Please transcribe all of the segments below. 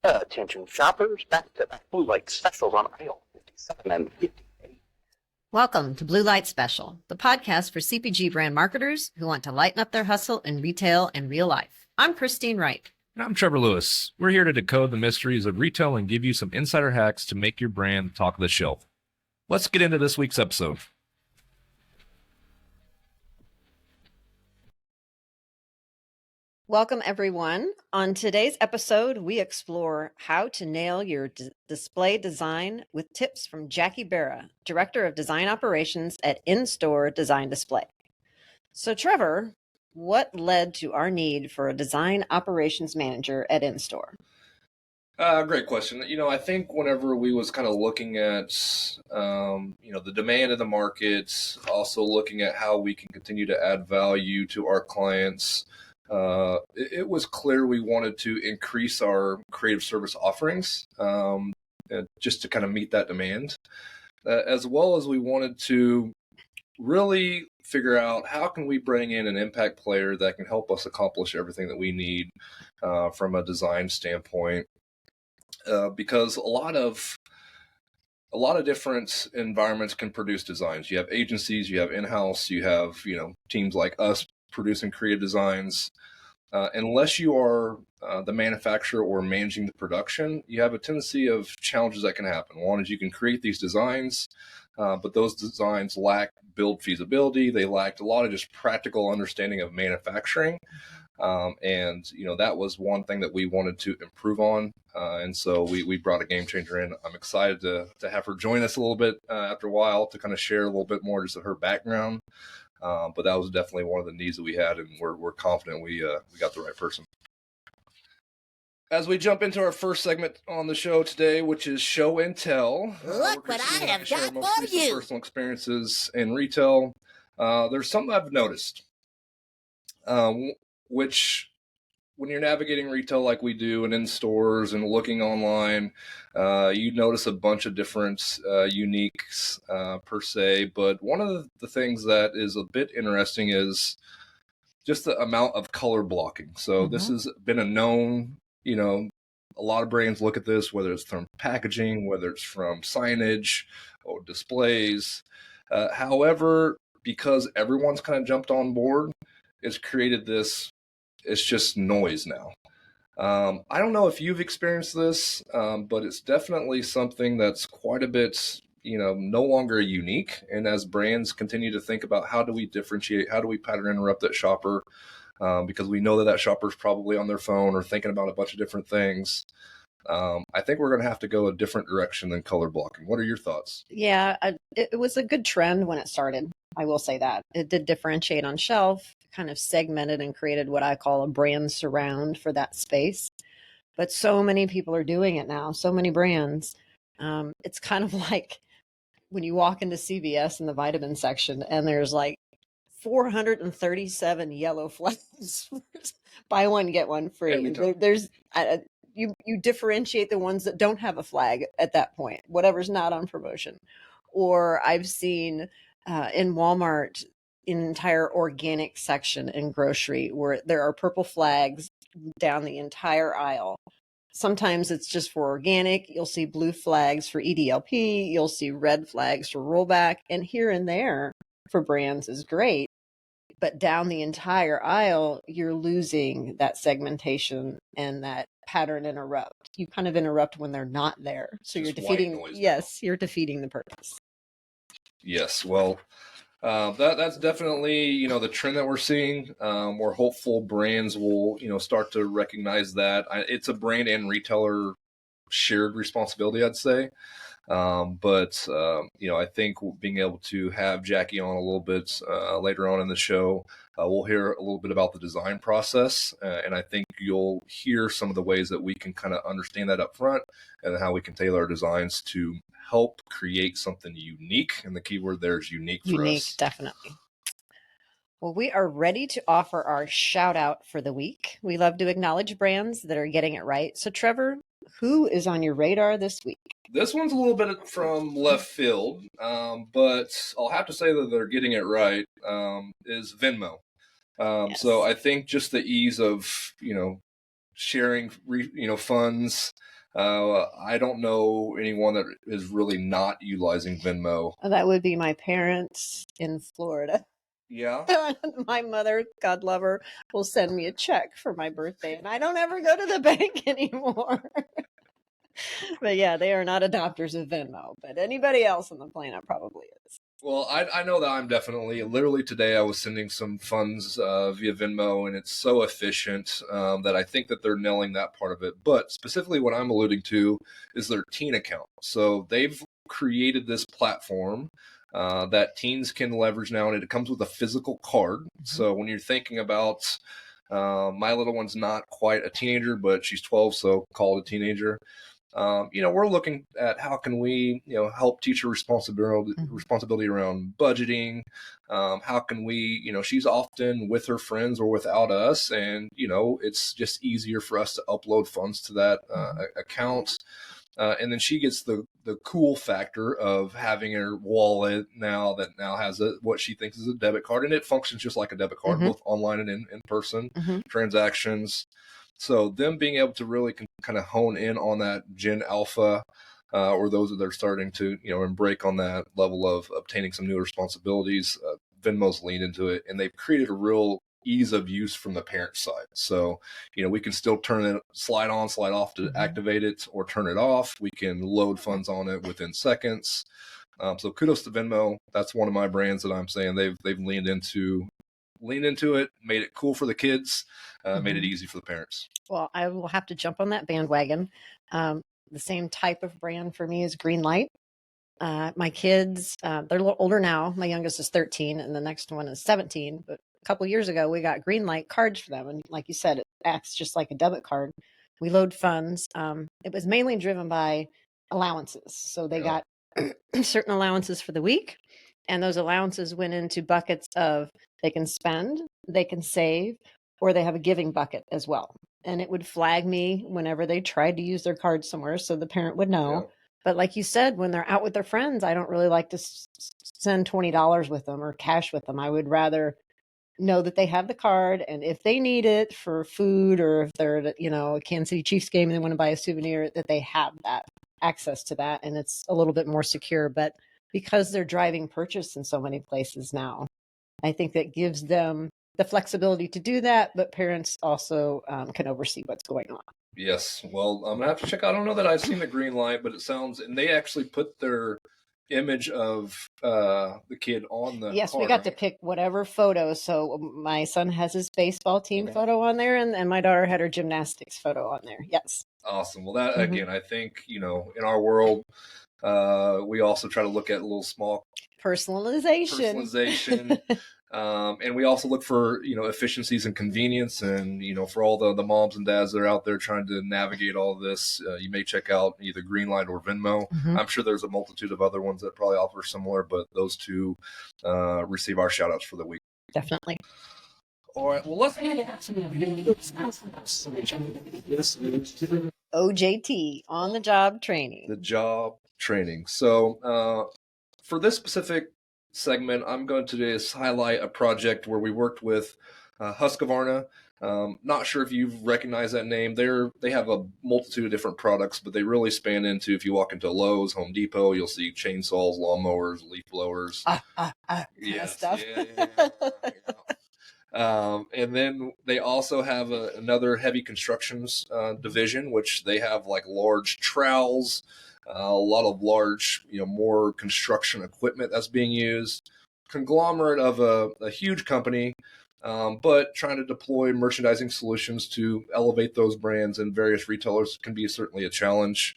Attention shoppers, back-to-back blue light specials on aisle 57 and 58. Welcome to Blue Light Special, the podcast for CPG brand marketers who want to lighten up their hustle in retail and real life. I'm Christine Wright. And I'm Trevor Lewis. We're here to decode the mysteries of retail and give you some insider hacks to make your brand the talk of the shelf. Let's get into this week's episode. Welcome, everyone. On today's episode, we explore how to nail your display design with tips from Jackie Berra, Director of Design Operations at InStore Design Display. So, Trevor, what led to our need for a design operations manager at InStore? Great question. I think whenever we was kind of looking at, the demand in the market, also looking at how we can continue to add value to our clients, it was clear we wanted to increase our creative service offerings just to kind of meet that demand, as well as we wanted to really figure out how can we bring in an impact player that can help us accomplish everything that we need from a design standpoint. Because a lot of different environments can produce designs. You have agencies, you have in-house, you have teams like us producing creative designs. Unless you are the manufacturer or managing the production, you have a tendency of challenges that can happen. One is you can create these designs, but those designs lack build feasibility. They lacked a lot of just practical understanding of manufacturing. And that was one thing that we wanted to improve on. And so we brought a game changer in. I'm excited to have her join us a little bit after a while to kind of share a little bit more just of her background. But that was definitely one of the needs that we had, and we're confident we got the right person. As we jump into our first segment on the show today, which is show and tell. Look what I have got for you. Personal experiences in retail. There's something I've noticed, which when you're navigating retail like we do and in stores and looking online, you notice a bunch of different uniques per se. But one of the things that is a bit interesting is just the amount of color blocking. So this has been a known, a lot of brands look at this, whether it's from packaging, whether it's from signage or displays. However, because everyone's kind of jumped on board, it's created this, it's just noise now. I don't know if you've experienced this, but it's definitely something that's quite a bit, no longer unique. And as brands continue to think about how do we differentiate, how do we pattern interrupt that shopper, because we know that shopper's probably on their phone or thinking about a bunch of different things. I think we're going to have to go a different direction than color blocking. What are your thoughts? Yeah, it was a good trend when it started. I will say that. It did differentiate on shelf, kind of segmented and created what I call a brand surround for that space. But so many people are doing it now, so many brands. It's kind of like when you walk into CVS in the vitamin section and there's like 437 yellow flags. Buy one, get one free. You differentiate the ones that don't have a flag at that point, whatever's not on promotion. Or I've seen in Walmart an entire organic section in grocery where there are purple flags down the entire aisle. Sometimes it's just for organic. You'll see blue flags for EDLP. You'll see red flags for rollback. And here and there for brands is great. But down the entire aisle, you're losing that segmentation and that pattern interrupt. You kind of interrupt when they're not there. So you're defeating, you're defeating the purpose. Yes. Well, that's definitely, the trend that we're seeing. We're hopeful brands will, start to recognize that. It's a brand and retailer shared responsibility, I'd say. I think being able to have Jackie on a little bit later on in the show, we'll hear a little bit about the design process. And I think you'll hear some of the ways that we can kind of understand that up front and how we can tailor our designs to help create something unique. And the keyword there is unique for us. Unique, definitely. Well, we are ready to offer our shout out for the week. We love to acknowledge brands that are getting it right. So Trevor, who is on your radar this week? This one's a little bit from left field, but I'll have to say that they're getting it right, is Venmo. Yes. So I think just the ease of, sharing, funds. I don't know anyone that is really not utilizing Venmo. That would be my parents in Florida. Yeah. My mother, God love her, will send me a check for my birthday, and I don't ever go to the bank anymore. But yeah, they are not adopters of Venmo, but anybody else on the planet probably is. Well, I know that I'm definitely. Literally today, I was sending some funds via Venmo, and it's so efficient that I think that they're nailing that part of it. But specifically, what I'm alluding to is their teen account. So they've created this platform that teens can leverage now, and it comes with a physical card. Mm-hmm. So when you're thinking about my little one's not quite a teenager, but she's 12, so call it a teenager. We're looking at how can we, help teach her responsibility around budgeting. How can we, she's often with her friends or without us, and it's just easier for us to upload funds to that account. And then she gets the cool factor of having her wallet now has what she thinks is a debit card, and it functions just like a debit card, both online and in person transactions. So them being able to really kind of hone in on that Gen Alpha, or those that are starting to, and break on that level of obtaining some new responsibilities, Venmo's leaned into it, and they've created a real ease of use from the parent side. So, we can still turn it, slide on, slide off to activate it, or turn it off. We can load funds on it within seconds. So kudos to Venmo. That's one of my brands that I'm saying they've leaned into it, made it cool for the kids, made it easy for the parents. Well, I will have to jump on that bandwagon. The same type of brand for me is Greenlight. My kids, they're a little older now. My youngest is 13 and the next one is 17. But a couple years ago, we got Greenlight cards for them. And like you said, it acts just like a debit card. We load funds. It was mainly driven by allowances. So they got certain allowances for the week. And those allowances went into buckets of they can spend, they can save, or they have a giving bucket as well. And it would flag me whenever they tried to use their card somewhere so the parent would know. Yeah. But like you said, when they're out with their friends, I don't really like to send $20 with them or cash with them. I would rather know that they have the card, and if they need it for food, or if they're at, a Kansas City Chiefs game and they want to buy a souvenir, that they have that access to that, and it's a little bit more secure. But because they're driving purchase in so many places now, I think that gives them the flexibility to do that, but parents also can oversee what's going on. Yes. Well, I'm going to have to check. I don't know that I've seen the Greenlight, but it sounds, and they actually put their image of the kid on the Yes, card. we got to pick whatever photo. So my son has his baseball team photo on there, and my daughter had her gymnastics photo on there. Yes. Awesome. Well, that again, I think, in our world, we also try to look at a little small personalization. And we also look for, efficiencies and convenience. And, for all the moms and dads that are out there trying to navigate all of this, you may check out either Greenlight or Venmo. I'm sure there's a multitude of other ones that probably offer similar, but those two receive our shout outs for the week. Definitely. All right. Well, let's OJT, on the job training. The job training. So for this specific segment, I'm going to just highlight a project where we worked with Husqvarna. Not sure if you've recognized that name. They have a multitude of different products, but they really span into, if you walk into Lowe's, Home Depot, you'll see chainsaws, lawnmowers, leaf blowers. Stuff. And then they also have another heavy constructions division, which they have like large trowels, a lot of large, more construction equipment that's being used. Conglomerate of a huge company, but trying to deploy merchandising solutions to elevate those brands and various retailers can be certainly a challenge.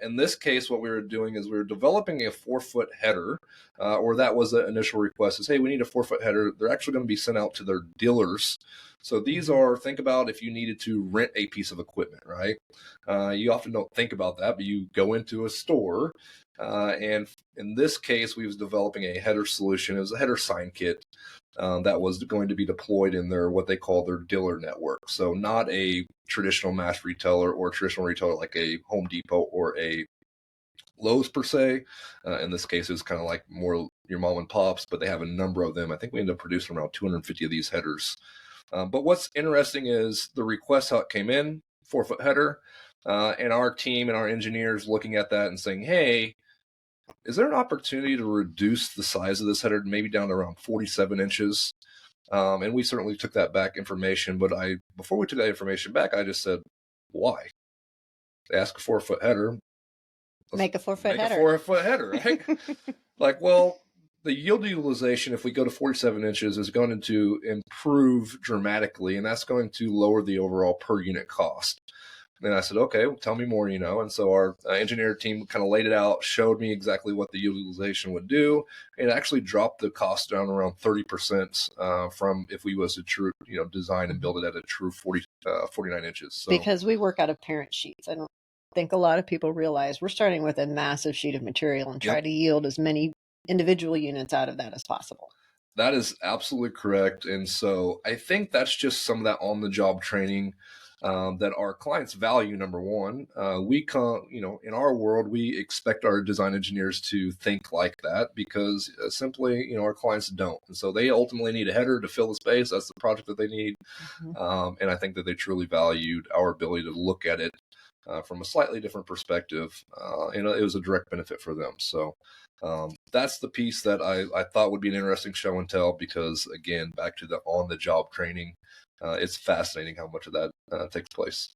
In this case, what we were doing is we were developing a 4-foot header, or that was the initial request is, hey, we need a 4-foot header. They're actually going to be sent out to their dealers. So these are, think about if you needed to rent a piece of equipment, right? You often don't think about that, but you go into a store, and in this case, we was developing a header solution. It was a header sign kit that was going to be deployed in what they call their dealer network. So not a traditional mass retailer or traditional retailer like a Home Depot or a Lowe's per se. In this case, it's kind of like more your mom and pops, but they have a number of them. I think we ended up producing around 250 of these headers. But what's interesting is the request, how it came in. 4-foot header, and our team and our engineers looking at that and saying, hey, is there an opportunity to reduce the size of this header maybe down to around 47 inches? And we certainly took that back information, but before we took that information back, I just said, why? They ask a 4-foot header. Make a 4-foot header. A 4-foot header, right? Like, well, the yield utilization, if we go to 47 inches, is going to improve dramatically, and that's going to lower the overall per unit cost. And I said, okay, well, tell me more, And so our engineer team kind of laid it out, showed me exactly what the utilization would do. It actually dropped the cost down around 30% from if we was to true, design and build it at a true 49 inches. So, because we work out of parent sheets. I don't think a lot of people realize we're starting with a massive sheet of material and try to yield as many individual units out of that as possible. That is absolutely correct. And so I think that's just some of that on-the-job training that our clients value. Number one, in our world, we expect our design engineers to think like that because simply, our clients don't. And so they ultimately need a header to fill the space. That's the project that they need. And I think that they truly valued our ability to look at it from a slightly different perspective. And it was a direct benefit for them. So that's the piece that I thought would be an interesting show and tell because, again, back to the on-the-job training, it's fascinating how much of that takes place.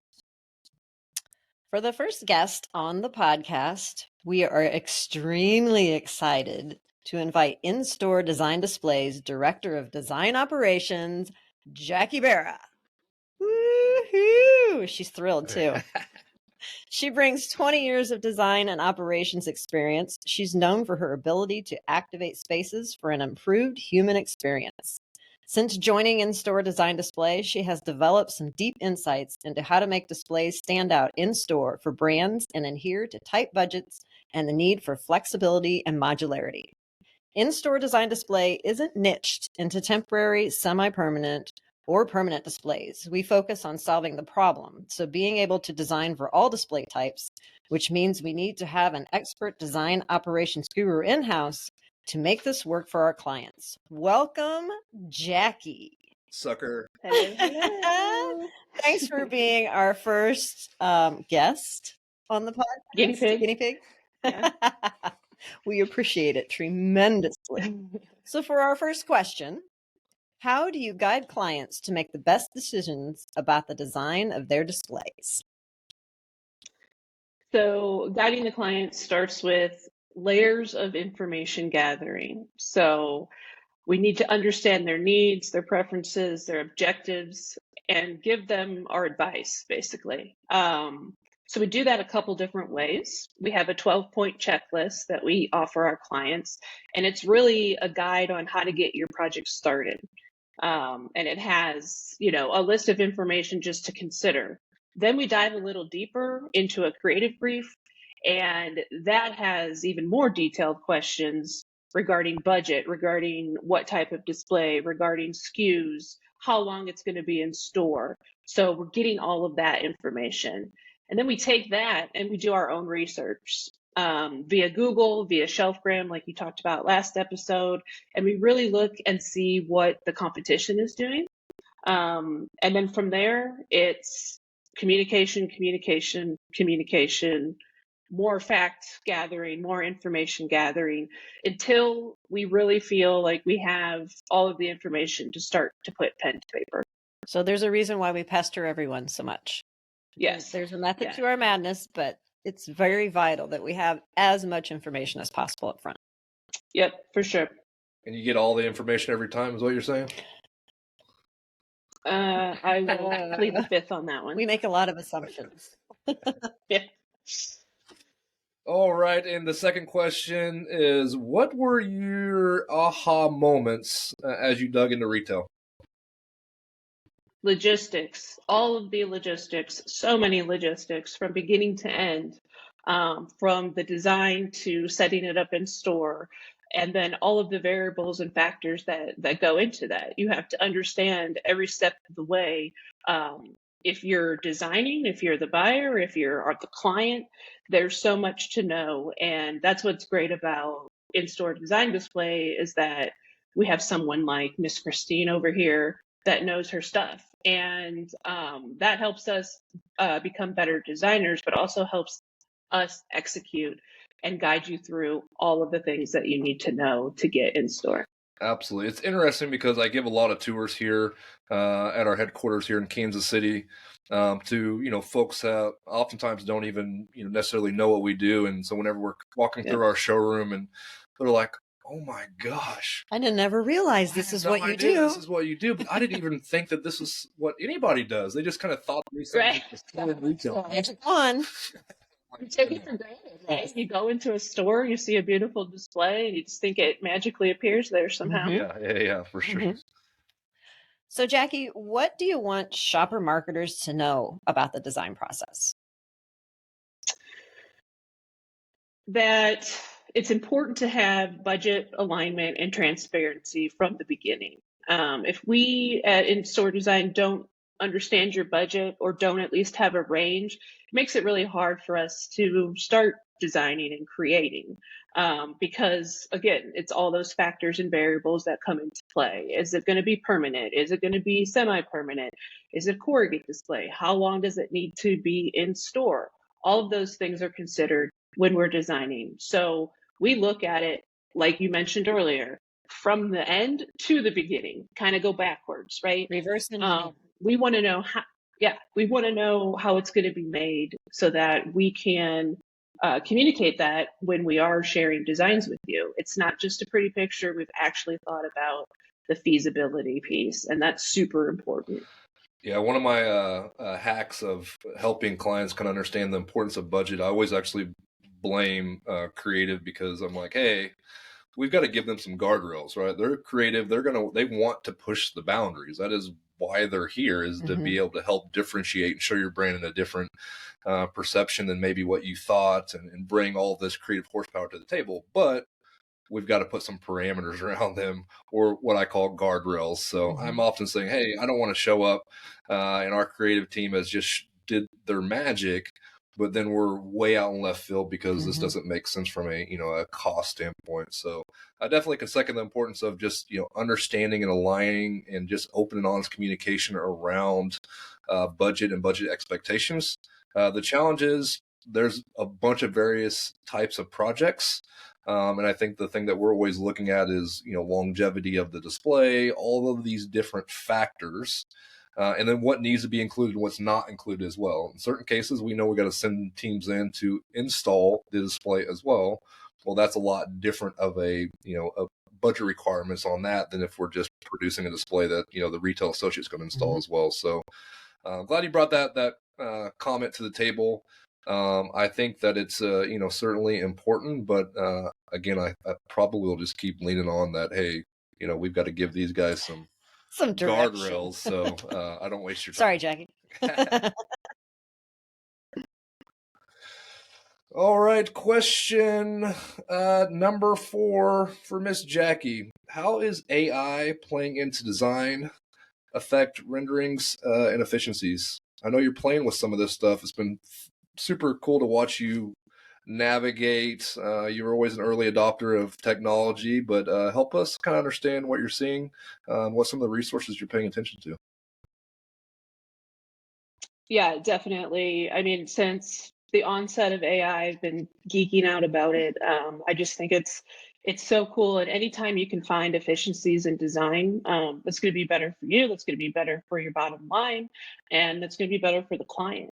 For the first guest on the podcast, we are extremely excited to invite InStore Design Displays Director of Design Operations, Jackie Berra. Woohoo! She's thrilled too. She brings 20 years of design and operations experience. She's known for her ability to activate spaces for an improved human experience. Since joining InStore Design Display, she has developed some deep insights into how to make displays stand out in store for brands and adhere to tight budgets and the need for flexibility and modularity. InStore Design Display isn't niched into temporary, semi-permanent, or permanent displays. We focus on solving the problem, so being able to design for all display types, which means we need to have an expert design operations guru in-house to make this work for our clients. Welcome, Jackie. Sucker. Hello. Thanks for being our first guest on the podcast. Guinea pig. Guinea pig. Yeah. We appreciate it tremendously. So for our first question, how do you guide clients to make the best decisions about the design of their displays? So guiding the client starts with layers of information gathering. So we need to understand their needs, their preferences, their objectives, and give them our advice, basically. So we do that a couple different ways. We have a 12-point checklist that we offer our clients, and it's really a guide on how to get your project started. And it has, a list of information just to consider. Then we dive a little deeper into a creative brief, and that has even more detailed questions regarding budget, regarding what type of display, regarding SKUs, how long it's going to be in store. So we're getting all of that information. And then we take that and we do our own research via Google, via Shelfgram, like you talked about last episode. And we really look and see what the competition is doing. And then from there, it's communication, more fact gathering, more information gathering, until we really feel like we have all of the information to start to put pen to paper. So there's a reason why we pester everyone so much. Yes. There's a method to our madness, but it's very vital that we have as much information as possible up front. Yep, for sure. And you get all the information every time, is what you're saying? I will plead the fifth on that one. We make a lot of assumptions. Yeah. All right, and the second question is, what were your aha moments as you dug into retail? Logistics, all of the logistics, so many logistics from beginning to end, from the design to setting it up in store, and then all of the variables and factors that go into that. You have to understand every step of the way. If you're designing, if you're the buyer, if you're the client, there's so much to know. And that's what's great about in-store design display is that we have someone like Miss Christine over here that knows her stuff. And that helps us become better designers, but also helps us execute and guide you through all of the things that you need to know to get in store. Absolutely. It's interesting because I give a lot of tours here at our headquarters here in Kansas City to folks that oftentimes don't even necessarily know what we do. And so whenever we're walking through our showroom and they're like, oh my gosh, I didn't never realize this is what you do. This is what you do. But I didn't even think that this is what anybody does. They just kind of thought these things were retail. Magic wand. You take it for granted, right? You go into a store, you see a beautiful display, and you just think it magically appears there somehow. Yeah, for sure. So, Jackie, what do you want shopper marketers to know about the design process? That it's important to have budget alignment and transparency from the beginning. If we at in-store design don't understand your budget or don't at least have a range, it makes it really hard for us to start designing and creating because, again, it's all those factors and variables that come into play. Is it going to be permanent? Is it going to be semi-permanent? Is it corrugate display? How long does it need to be in store? All of those things are considered when we're designing. So we look at it, like you mentioned earlier, from the end to the beginning, kind of go backwards, right? Reverse engineering. We want to know how it's going to be made so that we can communicate that when we are sharing designs with you. It's not just a pretty picture. We've actually thought about the feasibility piece, and that's super important. Yeah, one of my hacks of helping clients kind of understand the importance of budget, I always actually blame creative, because I'm like, hey, we've got to give them some guardrails, right? They're creative. They want to push the boundaries. That is why they're here, is to be able to help differentiate and show your brand in a different perception than maybe what you thought, and bring all this creative horsepower to the table. But we've got to put some parameters around them, or what I call guardrails. So I'm often saying, hey, I don't want to show up and our creative team has just did their magic, but then we're way out in left field because this doesn't make sense from a cost standpoint. So I definitely can second the importance of just understanding and aligning and just open and honest communication around budget and budget expectations. The challenge is there's a bunch of various types of projects. And I think the thing that we're always looking at is, longevity of the display, all of these different factors, and then what needs to be included and what's not included as well. In certain cases, we know we got to send teams in to install the display as well. Well, that's a lot different of a budget requirements on that than if we're just producing a display that, the retail associate's going to install as well. So I'm glad you brought that comment to the table. I think that it's certainly important, but again, I probably will just keep leaning on that. Hey, we've got to give these guys some guardrails, so I don't waste your time. Sorry, Jackie. All right, question number 4 for Miss Jackie. How is AI playing into design, affect renderings, and efficiencies? I know you're playing with some of this stuff. It's been super cool to watch you navigate. You're always an early adopter of technology, but help us kind of understand what you're seeing, what some of the resources you're paying attention to. Yeah, definitely. I mean, since the onset of AI, I've been geeking out about it. I just think it's so cool. And anytime you can find efficiencies in design, that's going to be better for you. That's going to be better for your bottom line, and that's going to be better for the client.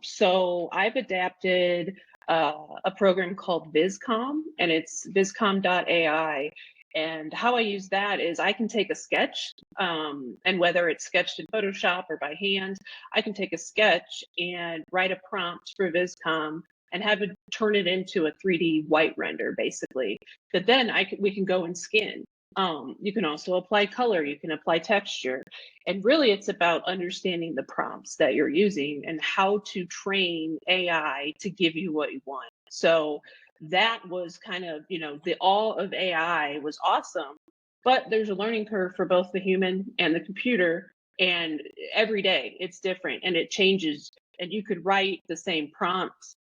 So I've adapted a program called VizCom, and it's vizcom.ai. And how I use that is I can take a sketch, and whether it's sketched in Photoshop or by hand, I can take a sketch and write a prompt for VizCom and have it turn it into a 3D white render, basically. But then we can go and skin. You can also apply color, you can apply texture. And really it's about understanding the prompts that you're using and how to train AI to give you what you want. So that was kind of, the all of AI was awesome, but there's a learning curve for both the human and the computer. And every day it's different and it changes. And you could write the same prompts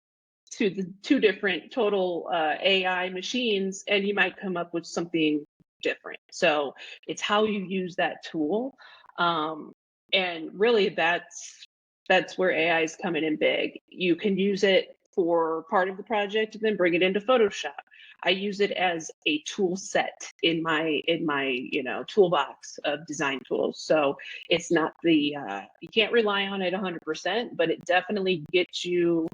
to the 2 different total AI machines, and you might come up with something different. So it's how you use that tool. And really that's where AI is coming in big. You can use it for part of the project and then bring it into Photoshop. I use it as a tool set in my toolbox of design tools. So it's not you can't rely on it 100%, but it definitely gets you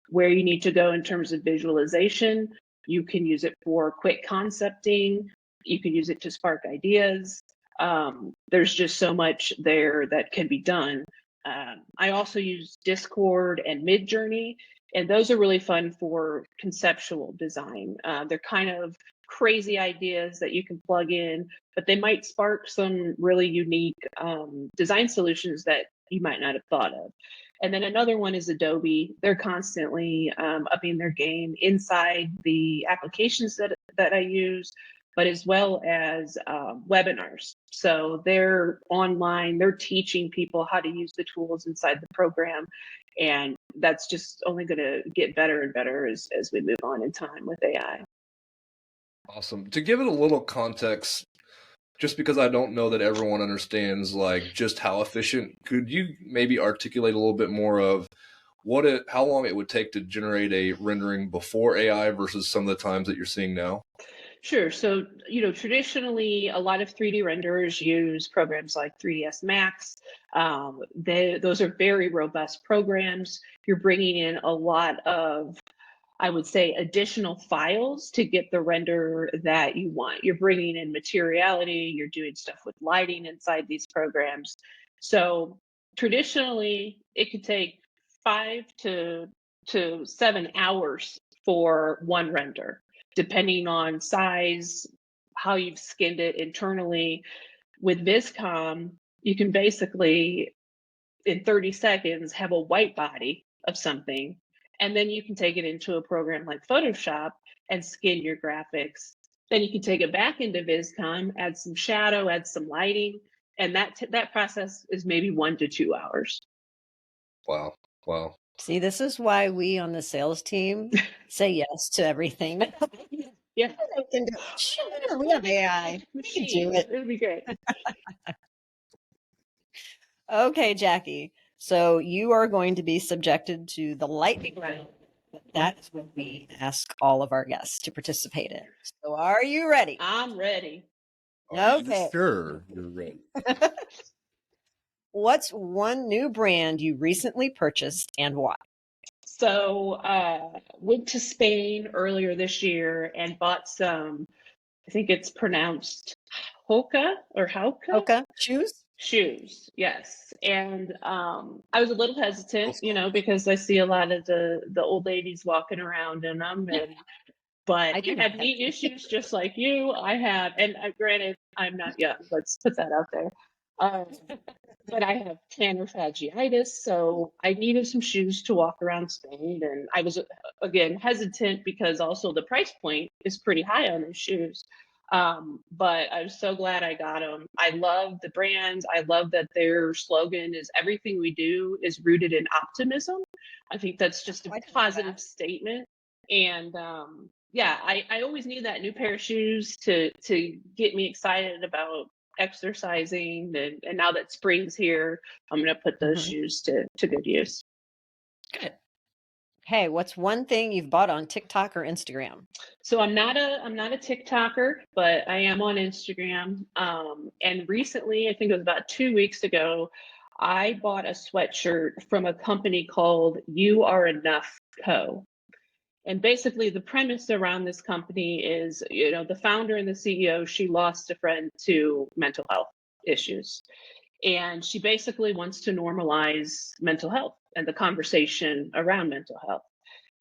where you need to go in terms of visualization. You can use it for quick concepting. You can use it to spark ideas. There's just so much there that can be done. I also use Discord and Midjourney, and those are really fun for conceptual design. They're kind of crazy ideas that you can plug in, but they might spark some really unique design solutions that you might not have thought of. And then another one is Adobe. They're constantly upping their game inside the applications that I use, but as well as webinars. So they're online, they're teaching people how to use the tools inside the program. And that's just only going to get better and better as we move on in time with AI. Awesome. To give it a little context, just because I don't know that everyone understands like just how efficient, could you maybe articulate a little bit more of how long it would take to generate a rendering before AI versus some of the times that you're seeing now? Sure. So, traditionally, a lot of 3D renderers use programs like 3ds Max. Those are very robust programs. You're bringing in a lot of, I would say, additional files to get the render that you want. You're bringing in materiality, you're doing stuff with lighting inside these programs. So traditionally, it could take 5 to 7 hours for one render, depending on size, how you've skinned it internally. With Viscom, you can basically, in 30 seconds, have a white body of something, and then you can take it into a program like Photoshop and skin your graphics. Then you can take it back into Viscom, add some shadow, add some lighting, and that process is maybe 1 to 2 hours. Wow. See, this is why we on the sales team say yes to everything. Yeah, Sure, we have AI. We can do it. It'd be great. Okay, Jackie. So you are going to be subjected to the lightning round. That is what we ask all of our guests to participate in. So are you ready? I'm ready. Okay. Sure, you're ready. What's one new brand you recently purchased and why? So went to Spain earlier this year and bought some, I think it's pronounced Hoka or Hauka? Hoka shoes? Shoes, yes. And I was a little hesitant, because I see a lot of the old ladies walking around in them, but I have knee issues just like you. I have, and granted, I'm not young. Let's put that out there. But I have plantar fasciitis, so I needed some shoes to walk around Spain, and I was again hesitant because also the price point is pretty high on these shoes. But I was so glad I got them. I love the brands. I love that their slogan is everything we do is rooted in optimism. I think that's just a positive statement. And yeah, I always need that new pair of shoes to get me excited about exercising. And now that spring's here, I'm going to put those shoes to good use. Good. Hey, what's one thing you've bought on TikTok or Instagram? So I'm not a TikToker, but I am on Instagram. And recently, I think it was about 2 weeks ago, I bought a sweatshirt from a company called You Are Enough Co. And basically, the premise around this company is, the founder and the CEO, she lost a friend to mental health issues. And she basically wants to normalize mental health and the conversation around mental health.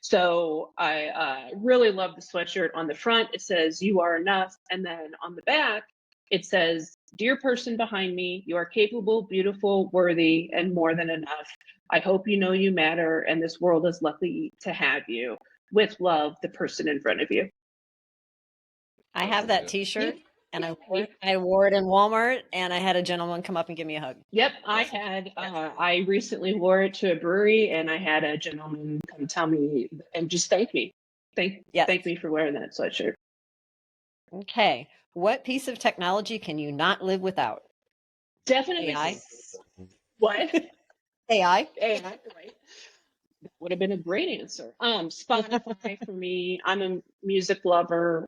So I really love the sweatshirt. On the front, it says, "You are enough." And then on the back, it says, "Dear person behind me, you are capable, beautiful, worthy, and more than enough. I hope you know you matter, and this world is lucky to have you. With love, the person in front of you." I have that t-shirt and I wore it in Walmart, and I had a gentleman come up and give me a hug. Yep, I recently wore it to a brewery, and I had a gentleman come tell me and just thank me. Thank me for wearing that sweatshirt. Okay. What piece of technology can you not live without? Definitely. AI? What? AI? AI, right? Would have been a great answer. Spotify for me. I'm a music lover.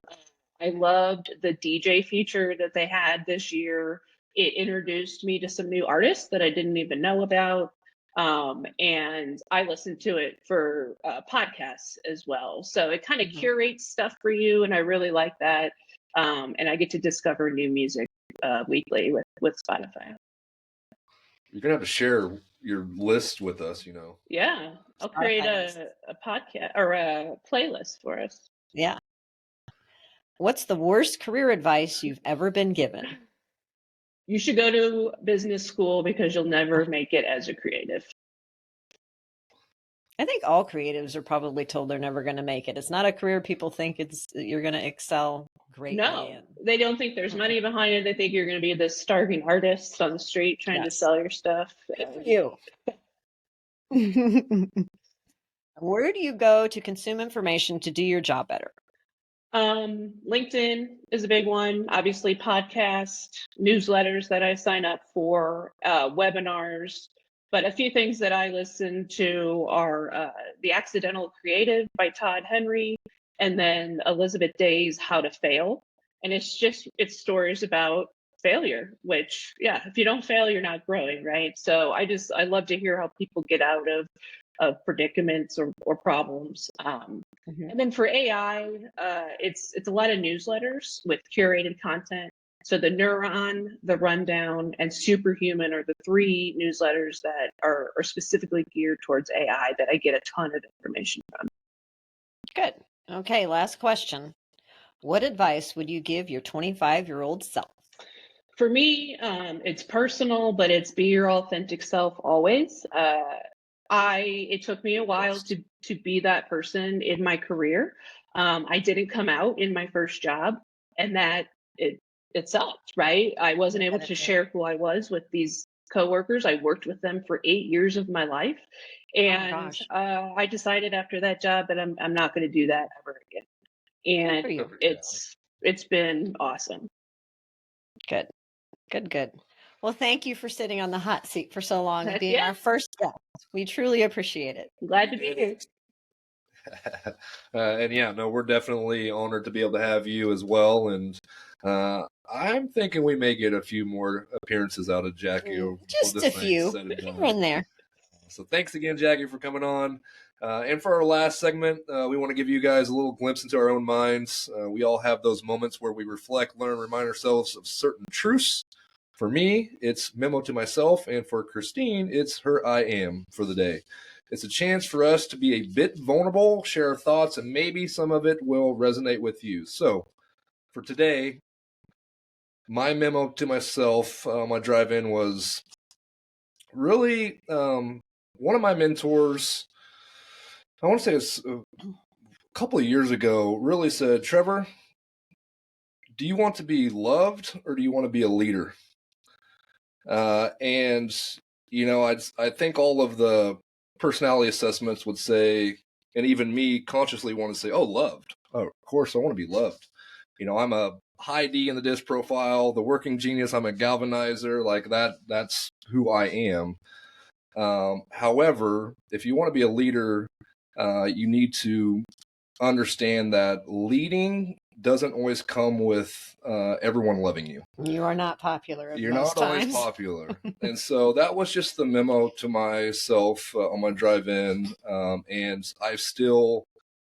I loved the DJ feature that they had this year. It introduced me to some new artists that I didn't even know about. And I listened to it for podcasts as well. So it kind of curates stuff for you, and I really like that. And I get to discover new music weekly with Spotify. You're gonna have to share your list with us, Yeah, I'll create a podcast or a playlist for us. Yeah. What's the worst career advice you've ever been given? You should go to business school because you'll never make it as a creative. I think all creatives are probably told they're never going to make it. It's not a career people think you're going to excel greatly No, in. they don't think there's money behind it. They think you're going to be this starving artist on the street trying to sell your stuff. You. Where do you go to consume information to do your job better? LinkedIn is a big one. Obviously, podcast, newsletters that I sign up for, webinars. But a few things that I listen to are The Accidental Creative by Todd Henry, and then Elizabeth Day's How to Fail. And it's stories about failure, which, yeah, if you don't fail, you're not growing, right? So I love to hear how people get out of predicaments or problems. And then for AI, it's a lot of newsletters with curated content. So the Neuron, the Rundown, and Superhuman are the 3 newsletters that are specifically geared towards AI that I get a ton of information from. Good. Okay, last question. What advice would you give your 25-year-old self? For me, it's personal, but it's be your authentic self always. It took me a while to be that person in my career. I didn't come out in my first job, and that it sucked, right? I wasn't able to share who I was with these coworkers. I worked with them for 8 years of my life, and I decided after that job that I'm not going to do that ever again. And it's been awesome. Good. Well, thank you for sitting on the hot seat for so long and being our first guest. We truly appreciate it. Glad to be here. And yeah, no, we're definitely honored to be able to have you as well. And I'm thinking we may get a few more appearances out of Jackie. Just a few here and there. So thanks again, Jackie, for coming on. And for our last segment, we want to give you guys a little glimpse into our own minds. We all have those moments where we reflect, learn, remind ourselves of certain truths. For me, it's memo to myself, and for Christine, it's her I am for the day. It's a chance for us to be a bit vulnerable, share our thoughts, and maybe some of it will resonate with you. So for today, my memo to myself on my drive-in was really one of my mentors, I want to say it's a couple of years ago, really said, Trevor, do you want to be loved or do you want to be a leader? And, I think all of the personality assessments would say, and even me consciously want to say, oh, loved. Oh, of course, I want to be loved. I'm a high D in the DISC profile, the working genius. I'm a galvanizer, like that. That's who I am. However, if you want to be a leader, you need to understand that leading doesn't always come with everyone loving you. You are not popular. You're not always popular. And so that was just the memo to myself on my drive-in. And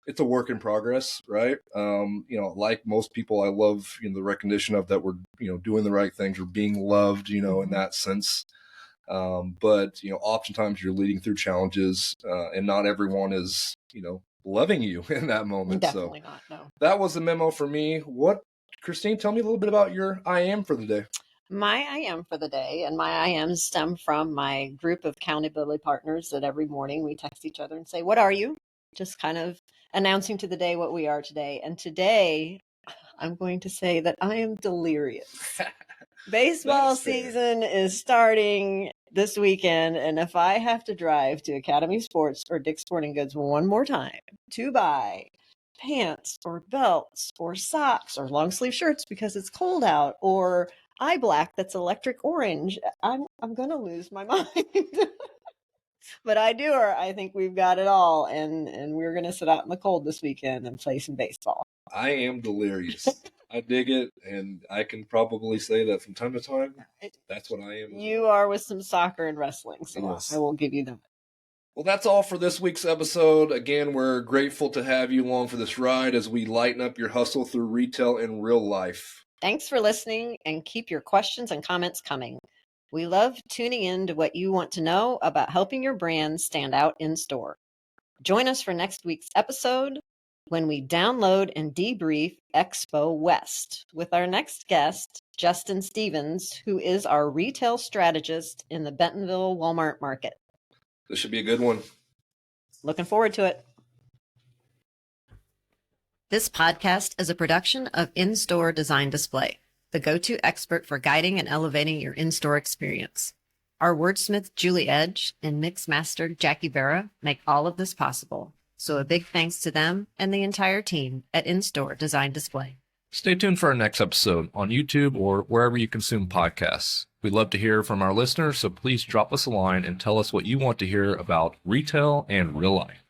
it's a work in progress, right? Like most people, I love the recognition of that we're doing the right things or being loved, in that sense. But oftentimes you're leading through challenges, and not everyone is loving you in that moment. Definitely not. No. That was the memo for me. Christine, tell me a little bit about your I am for the day. My I am for the day, and my I am stem from my group of accountability partners that every morning we text each other and say, what are you? Just kind of announcing to the day what we are today. And today I'm going to say that I am delirious. Baseball season is starting this weekend, and if I have to drive to Academy Sports or Dick's Sporting Goods one more time to buy pants or belts or socks or long sleeve shirts because it's cold out, or eye black that's electric orange. I'm gonna lose my mind. But I think we've got it all, and we're gonna sit out in the cold this weekend and play some baseball. I am delirious. I dig it, and I can probably say that from time to time. That's what I am. You are with some soccer and wrestling, so Yes. I will give you that. Well, that's all for this week's episode. Again, we're grateful to have you along for this ride as we lighten up your hustle through retail in real life. Thanks for listening, and keep your questions and comments coming. We love tuning in to what you want to know about helping your brand stand out in store. Join us for next week's episode when we download and debrief Expo West with our next guest, Justin Stevens, who is our retail strategist in the Bentonville Walmart market. This should be a good one. Looking forward to it. This podcast is a production of InStore Design Display, the go-to expert for guiding and elevating your in-store experience. Our wordsmith, Julie Edge, and mixmaster, Jackie Berra, make all of this possible. So a big thanks to them and the entire team at InStore Design Display. Stay tuned for our next episode on YouTube or wherever you consume podcasts. We'd love to hear from our listeners, so please drop us a line and tell us what you want to hear about retail and real life.